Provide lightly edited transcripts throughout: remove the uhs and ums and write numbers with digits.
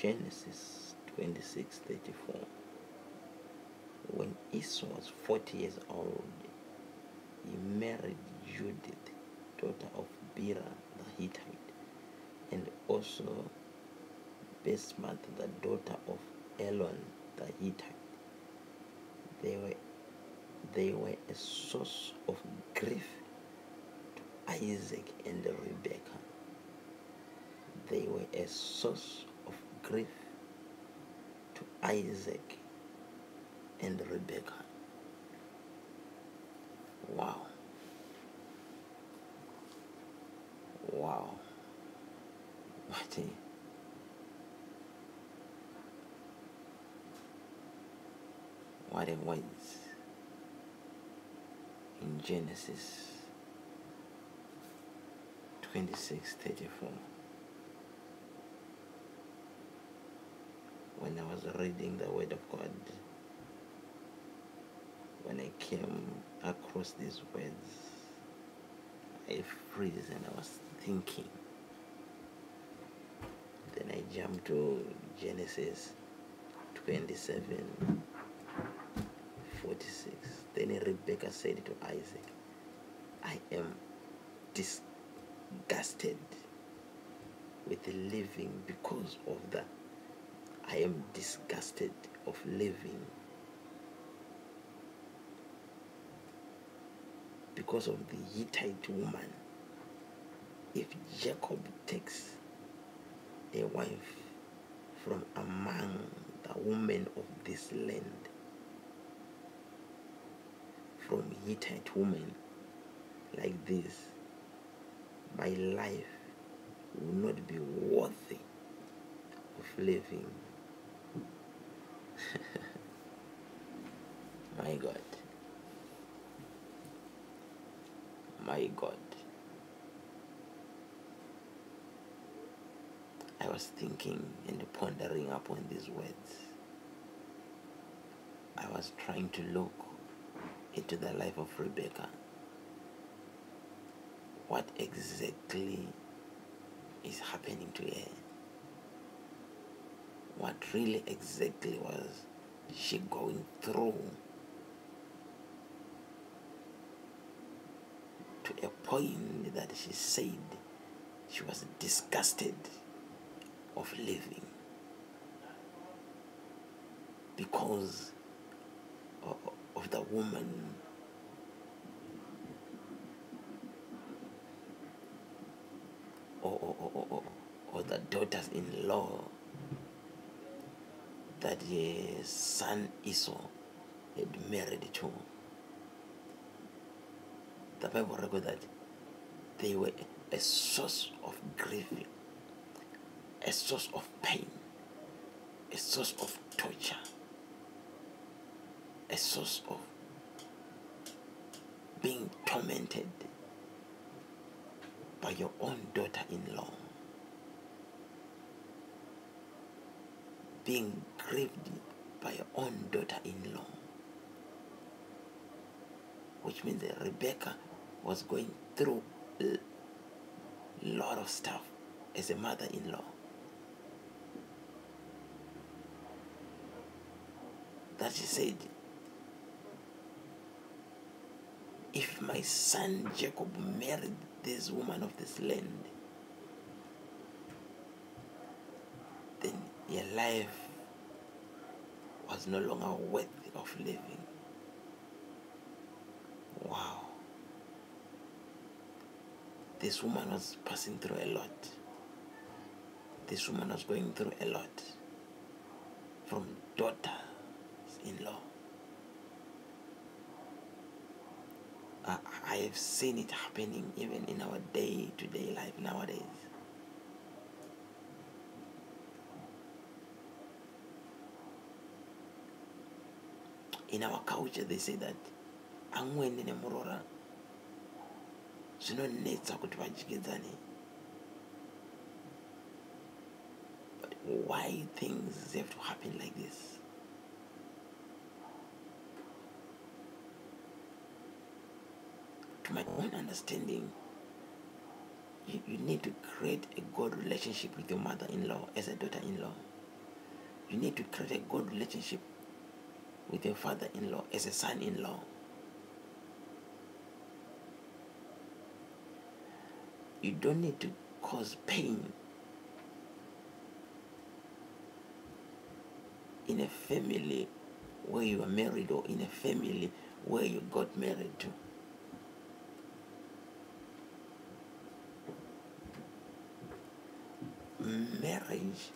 Genesis 26:34. When Esau was 40 years old, he married Judith, daughter of Bera the Hittite, and also Basemath, the daughter of Elon the Hittite. They were a source of grief to Isaac and Rebekah. They were a source of grief to Isaac and Rebekah. Wow. Wow. What a words in Genesis 26:34. When I was reading the Word of God, when I came across these words, I freeze and I was thinking. Then I jumped to Genesis 27:46. Then Rebekah said to Isaac, I am disgusted with living because of the I am disgusted of living because of the Hittite woman. If Jacob takes a wife from among the women of this land, from Hittite women like this, my life will not be worthy of living. My God. My God. I was thinking and pondering upon these words. I was trying to look into the life of Rebekah. What exactly is happening to her? What really exactly was she going through to a point that she said she was disgusted of living because of the woman or the daughters-in-law that his son Esau had married to. The Bible records that they were a source of grief, a source of pain, a source of torture, a source of being tormented by your own daughter-in-law, being grieved by your own daughter-in-law, which means that Rebekah was going through a lot of stuff as a mother-in-law. That she said, if my son Jacob married this woman of this land, then your life was no longer worthy of living. Wow. This woman was passing through a lot. This woman was going through a lot. From daughters-in-law. I have seen it happening even in our day-to-day life nowadays. In our culture, they say that angweni ne Murora zvinonetsa kuti vajikedzane. But why things have to happen like this? To my own understanding, you need to create a good relationship with your mother-in-law as a daughter-in-law. You need to create a good relationship with your father-in-law as a son-in-law. You don't need to cause pain in a family where you are married, or in a family where you got married to. Marriage,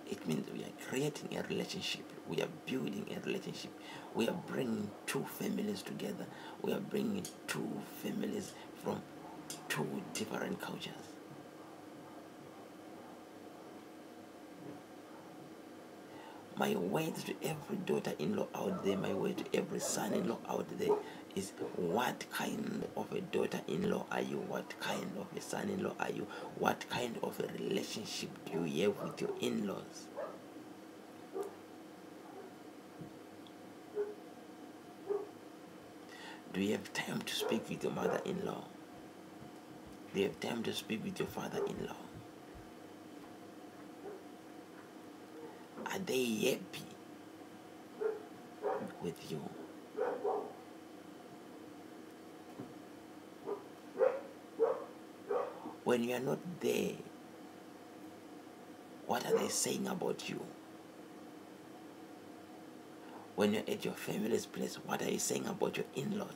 it means we are creating a relationship, we are building a relationship, we are bringing two families together, we are bringing two families from two different cultures. My words to every daughter-in-law out there, my word to every son-in-law out there is, what kind of a daughter-in-law are you? What kind of a son-in-law are you? What kind of a relationship do you have with your in-laws? Do you have time to speak with your mother-in-law? Do you have time to speak with your father-in-law? Are they happy with you? When you are not there, what are they saying about you? When you're at your family's place, what are you saying about your in-laws?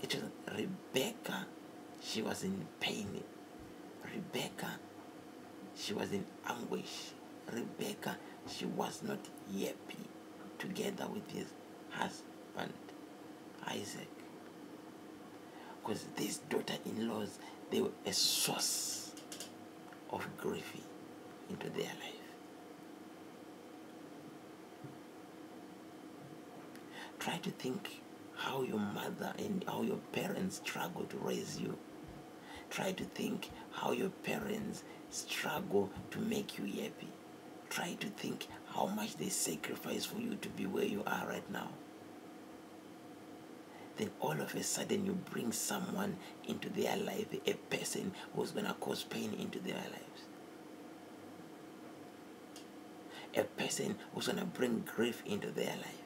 It was Rebecca, she was in pain. Rebecca, she was in anguish. Rebecca, she was not happy together with his husband, Isaac. Because these daughter-in-laws, they were a source of grief into their life. Try to think how your mother and how your parents struggle to raise you. Try to think how your parents struggle to make you happy. Try to think how much they sacrifice for you to be where you are right now. Then all of a sudden you bring someone into their life, a person who's going to cause pain into their lives. A person who's going to bring grief into their life.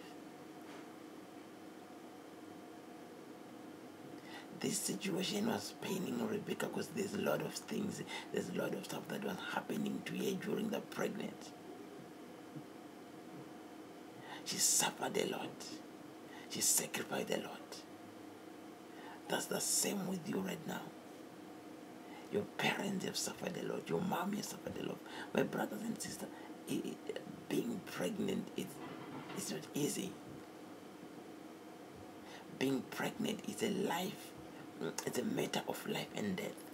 This situation was paining Rebecca because there's a lot of things, there's a lot of stuff that was happening to her during the pregnancy. She suffered a lot. She sacrificed a lot. That's the same with you right now. Your parents have suffered a lot. Your mom has suffered a lot. My brothers and sisters, being pregnant, it's not easy. Being pregnant is a life. It's a matter of life and death.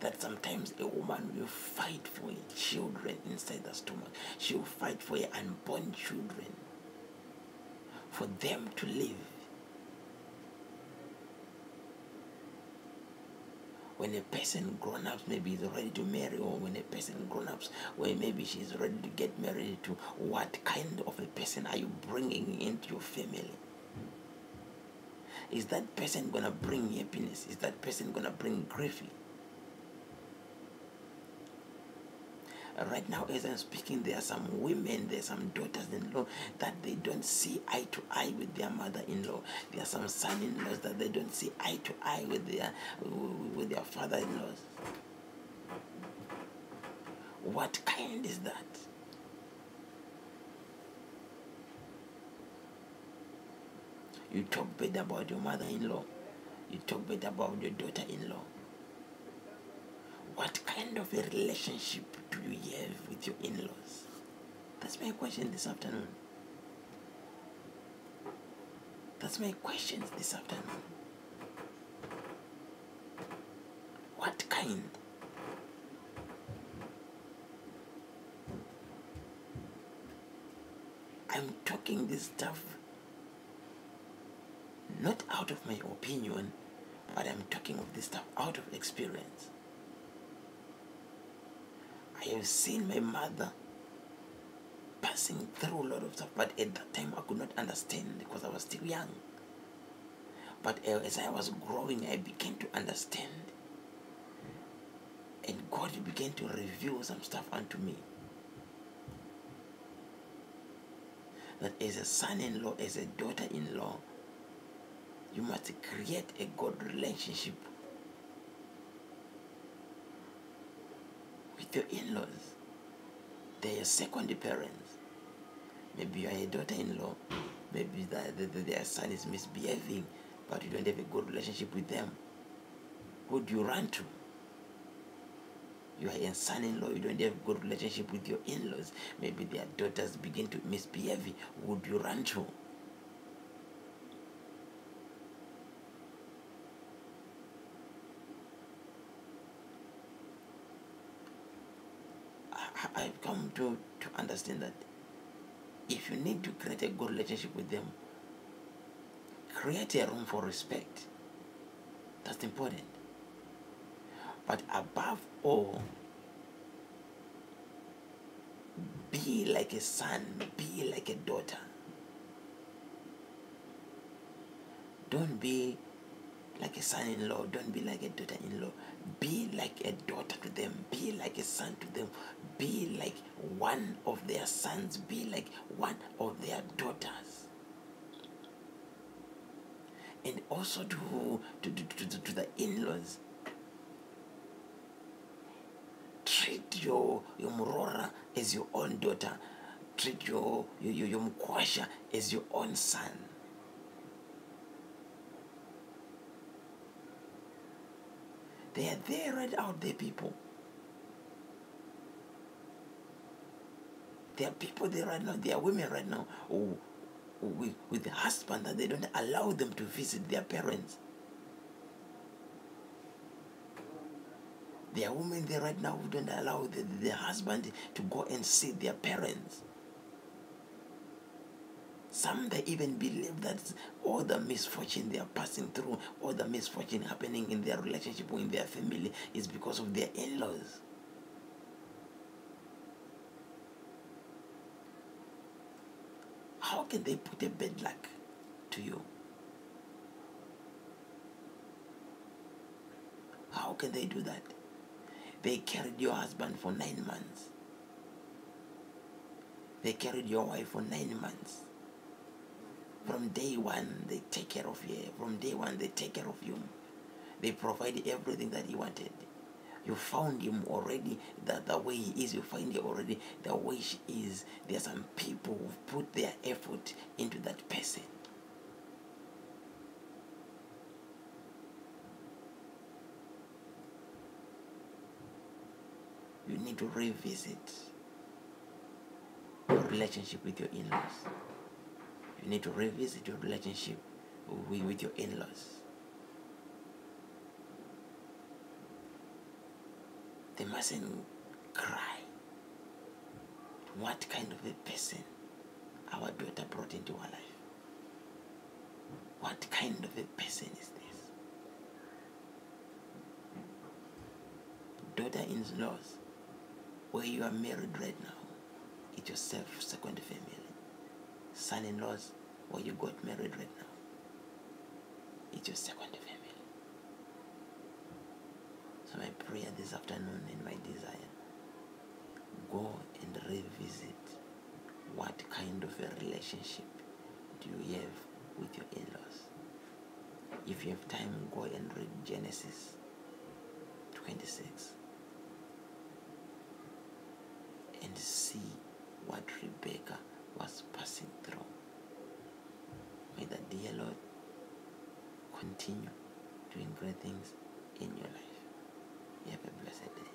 That sometimes a woman will fight for her children inside the stomach. She will fight for her unborn children, for them to live. When a person grown up maybe is ready to marry, or when a person grown up, when maybe she's ready to get married to, what kind of a person are you bringing into your family? Is that person going to bring happiness? Is that person going to bring grief? Right now, as I'm speaking, there are some women, there are some daughters-in-law that they don't see eye to eye with their mother-in-law. There are some son-in-laws that they don't see eye to eye with their father-in-laws. What kind is that? You talk bad about your mother-in-law. You talk bad about your daughter-in-law. What kind of a relationship do you have with your in-laws? That's my question this afternoon. That's my question this afternoon. What kind? I'm talking this stuff not out of my opinion, but I'm talking of this stuff out of experience. I have seen my mother passing through a lot of stuff, but at that time I could not understand because I was still young. But as I was growing, I began to understand, and God began to reveal some stuff unto me. That as a son-in-law, as a daughter-in-law, you must create a good relationship with your in-laws. They are your second parents. Maybe you are a daughter-in-law. Maybe their son is misbehaving, but you don't have a good relationship with them. Who do you run to? You are a son-in-law, you don't have a good relationship with your in-laws. Maybe their daughters begin to misbehave. Who do you run to? I've come to understand that if you need to create a good relationship with them, create a room for respect. That's important. But above all, be like a son, be like a daughter. Don't be like a son-in-law, don't be like a daughter-in-law. Be like a daughter to them, be like a son to them, be like one of their sons, be like one of their daughters. And also to the in-laws, treat your Murora as your own daughter. Treat your Mukwasha as your own son. They are there right out there, people. There are people there right now, there are women right now who with the husband that they don't allow them to visit their parents. There are women there right now who don't allow their husband to go and see their parents. Some they even believe that all the misfortune they are passing through, all the misfortune happening in their relationship or in their family is because of their in-laws. How can they put a bad luck to you? How can they do that? They carried your husband for 9 months. They carried your wife for 9 months. From day one, they take care of you. From day one, they take care of you. They provide everything that he wanted. You found him already the way he is. You find her already the way she is. There are some people who put their effort into that person. You need to revisit your relationship with your in-laws. You need to revisit your relationship with your in-laws. They mustn't cry. What kind of a person our daughter brought into our life? What kind of a person is this? Daughter-in-laws, where you are married right now, it's your second family. Son-in-laws, where you got married right now, it's your second family. So my prayer this afternoon and my desire, go and revisit what kind of a relationship do you have with your in-laws. If you have time, go and read Genesis 26 and see what Rebecca was passing through. May the dear Lord continue doing great things in your life. You have a blessed day.